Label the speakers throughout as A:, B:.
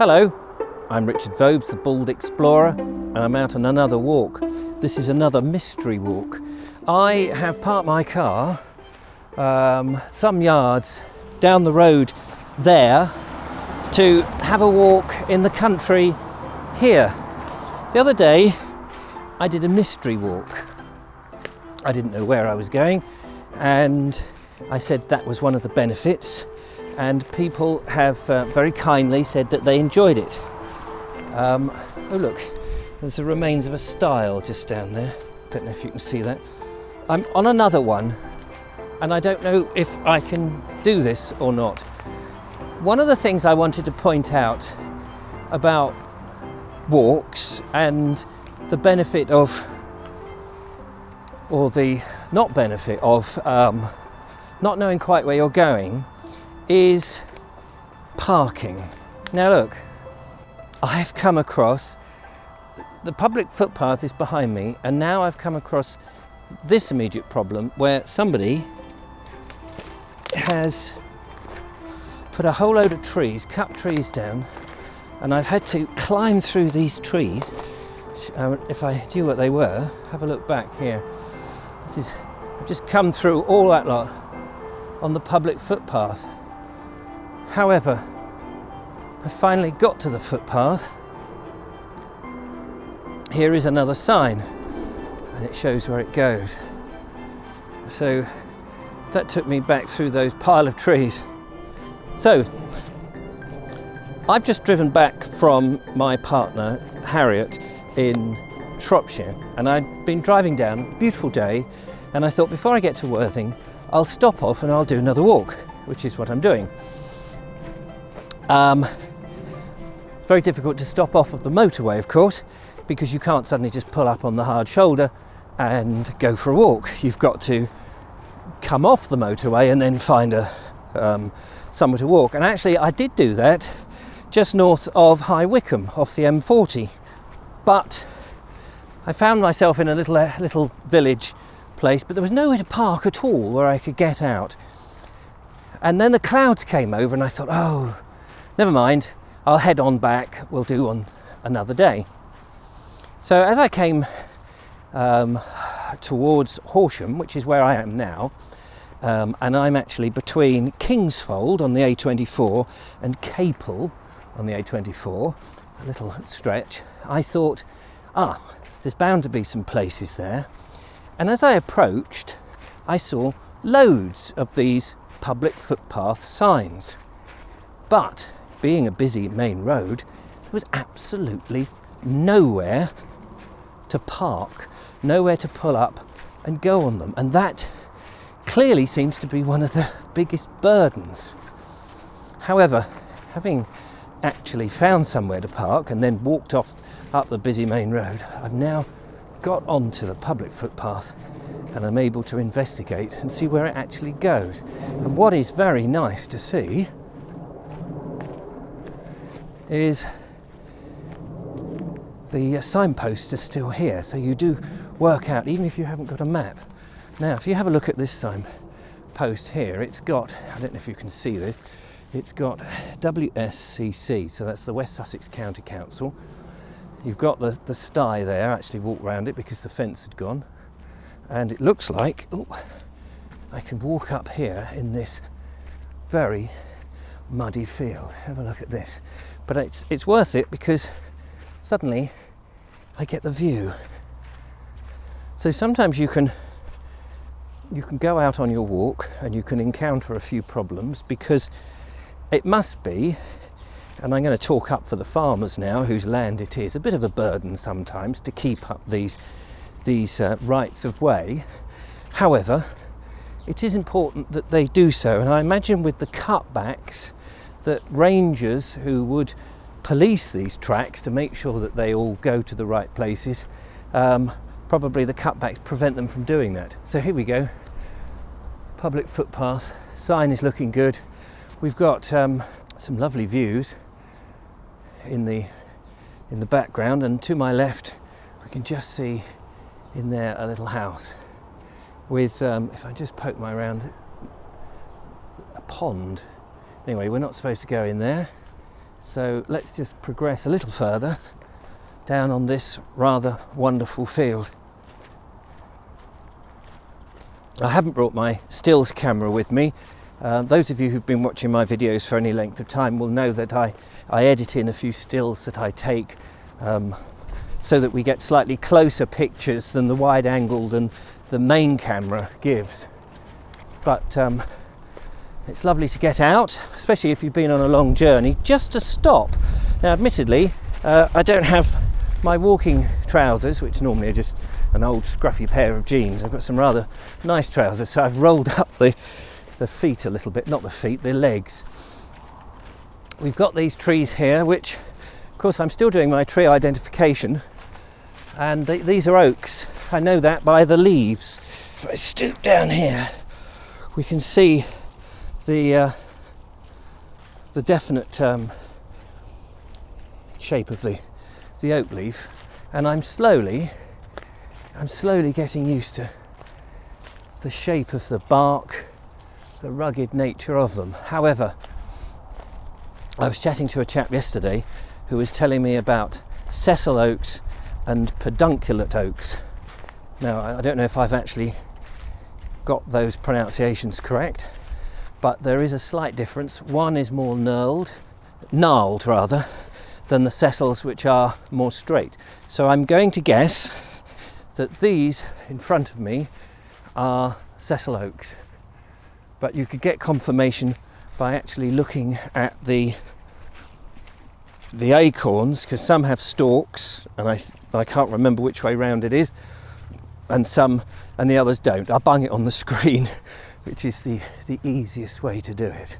A: Hello, I'm Richard Vobes, the Bald Explorer, and I'm out on another walk. This is another mystery walk. I have parked my car some yards down the road there to have a walk in the country here. The other day I did a mystery walk. I didn't know where I was going, and I said that was one of the benefits, and people have very kindly said that they enjoyed it. Oh look, there's the remains of a stile just down there. Don't know if you can see that. I'm on another one, and I don't know if I can do this or not. One of the things I wanted to point out about walks and the benefit of, or the not benefit of, not knowing quite where you're going is parking. Now look, I've come across, the public footpath is behind me, and now I've come across this immediate problem where somebody has put a whole load of trees, cut trees down, and I've had to climb through these trees. If I knew what they were, have a look back here. I've just come through all that lot on the public footpath. However, I finally got to the footpath. Here is another sign, and it shows where it goes. So that took me back through those pile of trees. So I've just driven back from my partner Harriet in Shropshire, and I'd been driving down, beautiful day, and I thought before I get to Worthing I'll stop off and I'll do another walk, which is what I'm doing. It's very difficult to stop off of the motorway, of course, because you can't suddenly just pull up on the hard shoulder and go for a walk. You've got to come off the motorway and then find somewhere to walk. And actually I did do that just north of High Wycombe off the M40, but I found myself in a little village place, but there was nowhere to park at all where I could get out. And then the clouds came over and I thought, oh, never mind, I'll head on back, we'll do on another day. So as I came towards Horsham, which is where I am now, and I'm actually between Kingsford on the A24 and Capel on the A24, a little stretch, I thought, there's bound to be some places there. And as I approached, I saw loads of these public footpath signs. But being a busy main road, there was absolutely nowhere to park, nowhere to pull up and go on them. And that clearly seems to be one of the biggest burdens. However, having actually found somewhere to park and then walked off up the busy main road, I've now got onto the public footpath and I'm able to investigate and see where it actually goes. And what is very nice to see is the signposts are still here, so you do work out even if you haven't got a map. Now if you have a look at this signpost here, it's got, I don't know if you can see this, it's got WSCC, so that's the West Sussex County Council. You've got the sty there, I actually walked around it because the fence had gone, and it looks like I can walk up here in this very muddy field. Have a look at this. But it's worth it because suddenly I get the view. So sometimes you can go out on your walk and you can encounter a few problems, because it must be, and I'm going to talk up for the farmers now whose land it is, a bit of a burden sometimes to keep up these rights of way. However, it is important that they do so, and I imagine with the cutbacks that rangers who would police these tracks to make sure that they all go to the right places, probably the cutbacks prevent them from doing that. So here we go, public footpath, sign is looking good. We've got some lovely views in the background, and to my left we can just see in there a little house with, if I just poke my around, a pond. Anyway, we're not supposed to go in there. So let's just progress a little further down on this rather wonderful field. I haven't brought my stills camera with me. Those of you who've been watching my videos for any length of time will know that I edit in a few stills that I take so that we get slightly closer pictures than the wide angle than the main camera gives. But it's lovely to get out, especially if you've been on a long journey, just to stop. Now admittedly, I don't have my walking trousers, which normally are just an old scruffy pair of jeans. I've got some rather nice trousers, so I've rolled up the feet a little bit, not the feet, the legs. We've got these trees here, which of course I'm still doing my tree identification, and these are oaks. I know that by the leaves. If I stoop down here, we can see the definite shape of the oak leaf, and I'm slowly getting used to the shape of the bark, the rugged nature of them. However, I was chatting to a chap yesterday who was telling me about sessile oaks and pedunculate oaks. Now, I don't know if I've actually got those pronunciations correct, but there is a slight difference. One is more gnarled rather, than the sessiles, which are more straight. So I'm going to guess that these in front of me are sessile oaks, but you could get confirmation by actually looking at the acorns, because some have stalks, and I can't remember which way round it is, and the others don't. I'll bung it on the screen, which is the easiest way to do it.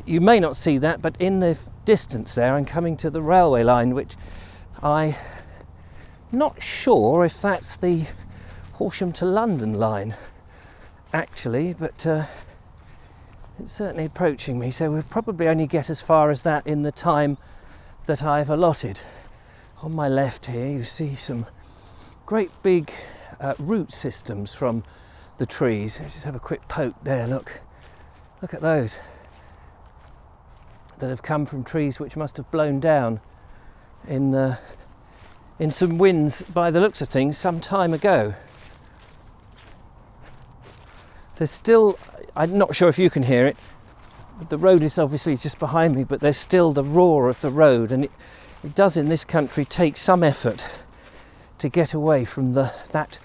A: You may not see that, but in the distance there I'm coming to the railway line, which I'm not sure if that's the Horsham to London line actually, but it's certainly approaching me, so we'll probably only get as far as that in the time that I've allotted. On my left here you see some great big root systems from the trees. Let's just have a quick poke there. Look at those that have come from trees which must have blown down in some winds, by the looks of things, some time ago. There's still, I'm not sure if you can hear it, the road is obviously just behind me, but there's still the roar of the road, and it does in this country take some effort to get away from that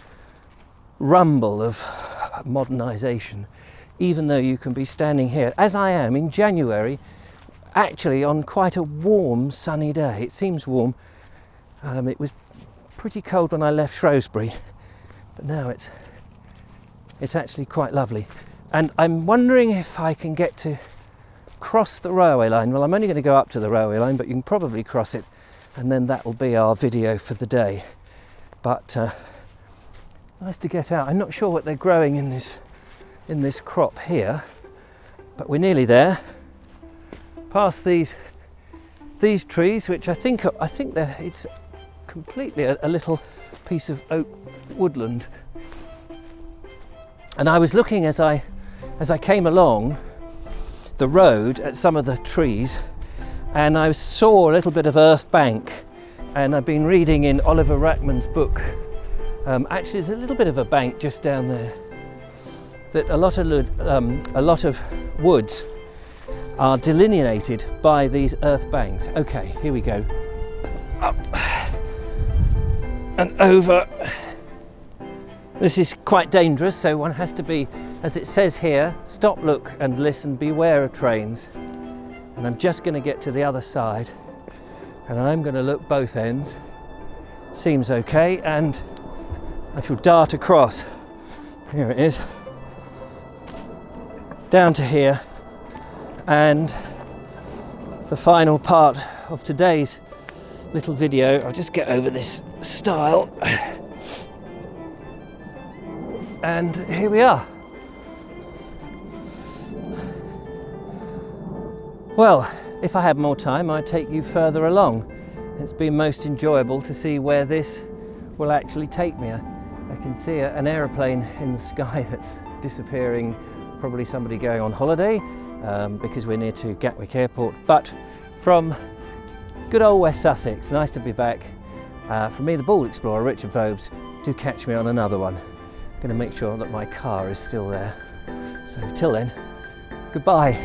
A: rumble of modernisation, even though you can be standing here, as I am in January, actually on quite a warm sunny day. It seems warm. It was pretty cold when I left Shrewsbury, but now it's actually quite lovely. And I'm wondering if I can get to cross the railway line. Well, I'm only going to go up to the railway line, but you can probably cross it, and then that will be our video for the day. But nice to get out. I'm not sure what they're growing in this crop here, but we're nearly there. Past these trees, which I think it's completely a little piece of oak woodland. And I was looking as I came along the road at some of the trees, and I saw a little bit of earth bank. And I've been reading in Oliver Rackman's book. Actually, there's a little bit of a bank just down there. That a lot of woods are delineated by these earth banks. Okay, here we go. Up and over. This is quite dangerous, so one has to be, as it says here, stop, look and listen, beware of trains. And I'm just going to get to the other side, and I'm going to look both ends. Seems okay, and I shall dart across. Here it is. Down to here, and the final part of today's little video. I'll just get over this stile, and here we are. Well, if I had more time, I'd take you further along. It's been most enjoyable to see where this will actually take me. I can see an aeroplane in the sky that's disappearing, probably somebody going on holiday, because we're near to Gatwick Airport. But from good old West Sussex, nice to be back. From me, the Bald Explorer, Richard Vobes. Do catch me on another one. I'm going to make sure that my car is still there. So till then, goodbye.